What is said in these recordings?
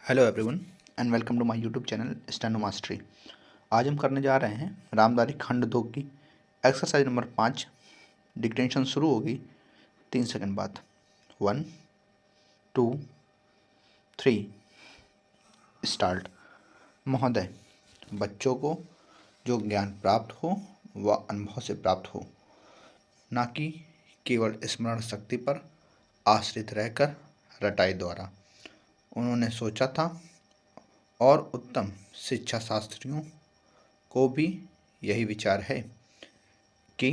Hello everyone and welcome to my YouTube channel steno mastery. आज हम करने जा रहे हैं रामधारी खंड 2 की एक्सरसाइज नंबर 5। डिक्टेशन शुरू होगी 3 सेकंड बाद। 1 2 3 स्टार्ट। महोदय, बच्चों को जो ज्ञान प्राप्त हो वह अनुभव से प्राप्त हो, ना कि केवल स्मरण शक्ति पर आश्रित रहकर रटाई द्वारा। उन्होंने सोचा था और उत्तम शिक्षा शास्त्रियों को भी यही विचार है कि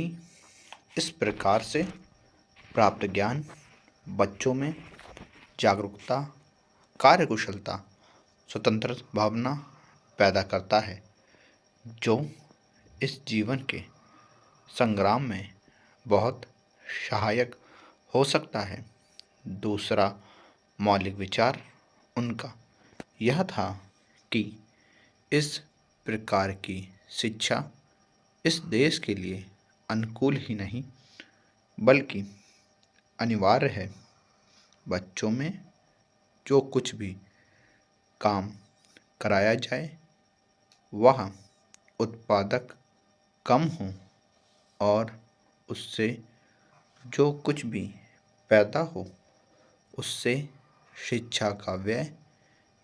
इस प्रकार से प्राप्त ज्ञान बच्चों में जागरूकता, कार्यकुशलता, स्वतंत्र भावना पैदा करता है, जो इस जीवन के संग्राम में बहुत सहायक हो सकता है। दूसरा मौलिक विचार उनका यह था कि इस प्रकार की शिक्षा इस देश के लिए अनुकूल ही नहीं बल्कि अनिवार्य है। बच्चों में जो कुछ भी काम कराया जाए वह उत्पादक कम हो और उससे जो कुछ भी पैदा हो उससे शिक्षा का व्यय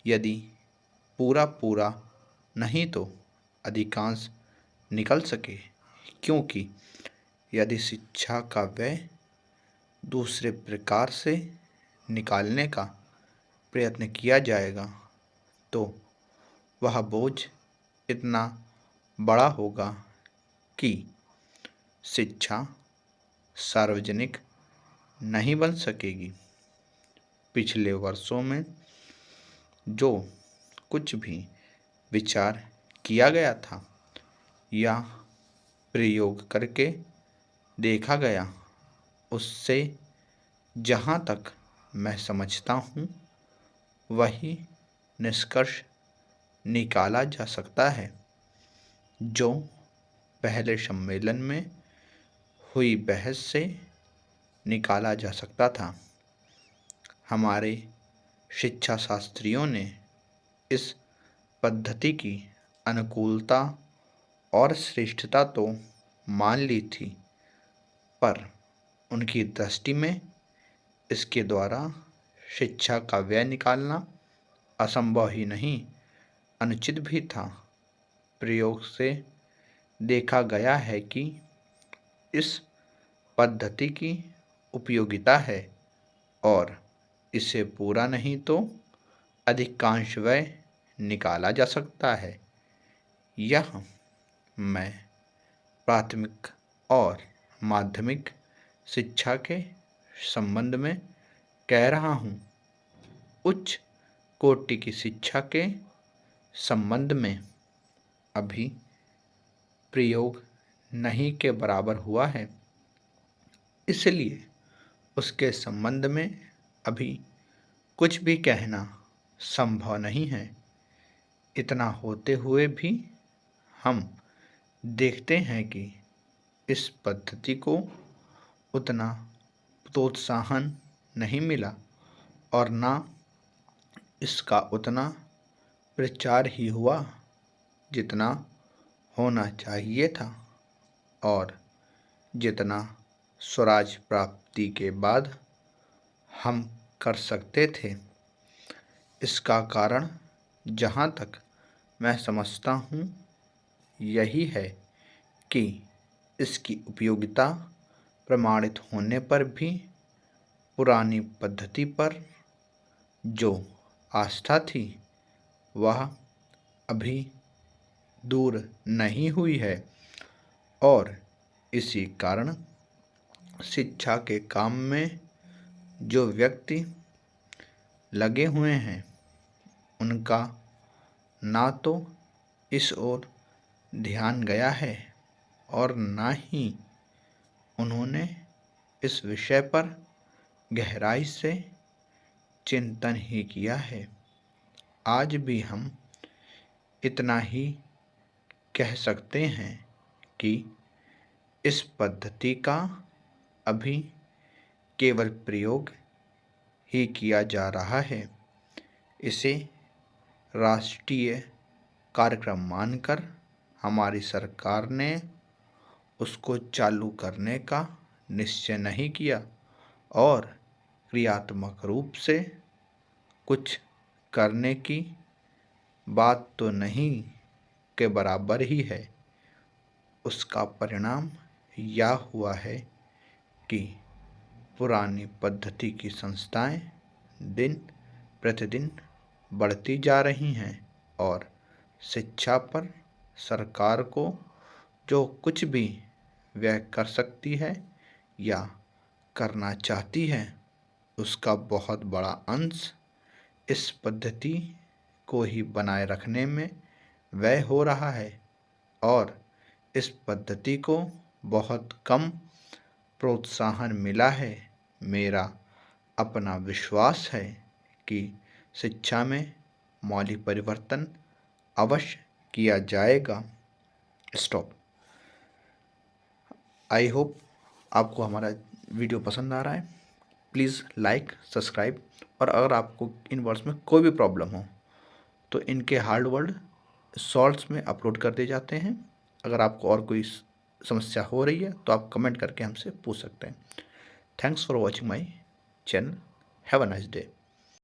यदि पूरा नहीं तो अधिकांश निकल सके, क्योंकि यदि शिक्षा का व्यय दूसरे प्रकार से निकालने का प्रयत्न किया जाएगा तो वह बोझ इतना बड़ा होगा कि शिक्षा सार्वजनिक नहीं बन सकेगी। पिछले वर्षों में जो कुछ भी विचार किया गया था या प्रयोग करके देखा गया, उससे जहाँ तक मैं समझता हूँ वही निष्कर्ष निकाला जा सकता है जो पहले सम्मेलन में हुई बहस से निकाला जा सकता था। हमारे शिक्षा शास्त्रियों ने इस पद्धति की अनुकूलता और श्रेष्ठता तो मान ली थी, पर उनकी दृष्टि में इसके द्वारा शिक्षा का व्यय निकालना असंभव ही नहीं, अनुचित भी था। प्रयोग से देखा गया है कि इस पद्धति की उपयोगिता है और इसे पूरा नहीं तो अधिकांश व्यय निकाला जा सकता है। यह मैं प्राथमिक और माध्यमिक शिक्षा के संबंध में कह रहा हूँ। उच्च कोटि की शिक्षा के संबंध में अभी प्रयोग नहीं के बराबर हुआ है, इसलिए उसके संबंध में अभी कुछ भी कहना संभव नहीं है। इतना होते हुए भी हम देखते हैं कि इस पद्धति को उतना प्रोत्साहन नहीं मिला और ना इसका उतना प्रचार ही हुआ जितना होना चाहिए था और जितना स्वराज प्राप्ति के बाद हम कर सकते थे। इसका कारण जहाँ तक मैं समझता हूँ यही है कि इसकी उपयोगिता प्रमाणित होने पर भी पुरानी पद्धति पर जो आस्था थी वह अभी दूर नहीं हुई है और इसी कारण शिक्षा के काम में जो व्यक्ति लगे हुए हैं उनका ना तो इस ओर ध्यान गया है और ना ही उन्होंने इस विषय पर गहराई से चिंतन ही किया है। आज भी हम इतना ही कह सकते हैं कि इस पद्धति का अभी केवल प्रयोग ही किया जा रहा है। इसे राष्ट्रीय कार्यक्रम मानकर हमारी सरकार ने उसको चालू करने का निश्चय नहीं किया और क्रियात्मक रूप से कुछ करने की बात तो नहीं के बराबर ही है। उसका परिणाम यह हुआ है कि पुरानी पद्धति की संस्थाएं दिन प्रतिदिन बढ़ती जा रही हैं और शिक्षा पर सरकार को जो कुछ भी व्यय कर सकती है या करना चाहती है उसका बहुत बड़ा अंश इस पद्धति को ही बनाए रखने में व्यय हो रहा है और इस पद्धति को बहुत कम प्रोत्साहन मिला है। मेरा अपना विश्वास है कि शिक्षा में मौलिक परिवर्तन अवश्य किया जाएगा। स्टॉप। आई होप आपको हमारा वीडियो पसंद आ रहा है। प्लीज़ लाइक, सब्सक्राइब, और अगर आपको इन वर्ड्स में कोई भी प्रॉब्लम हो तो इनके हार्ड वर्ड शॉर्ट्स में अपलोड कर दिए जाते हैं। अगर आपको और कोई समस्या हो रही है तो आप कमेंट करके हमसे पूछ सकते हैं। Thanks for watching my channel. Have a nice day.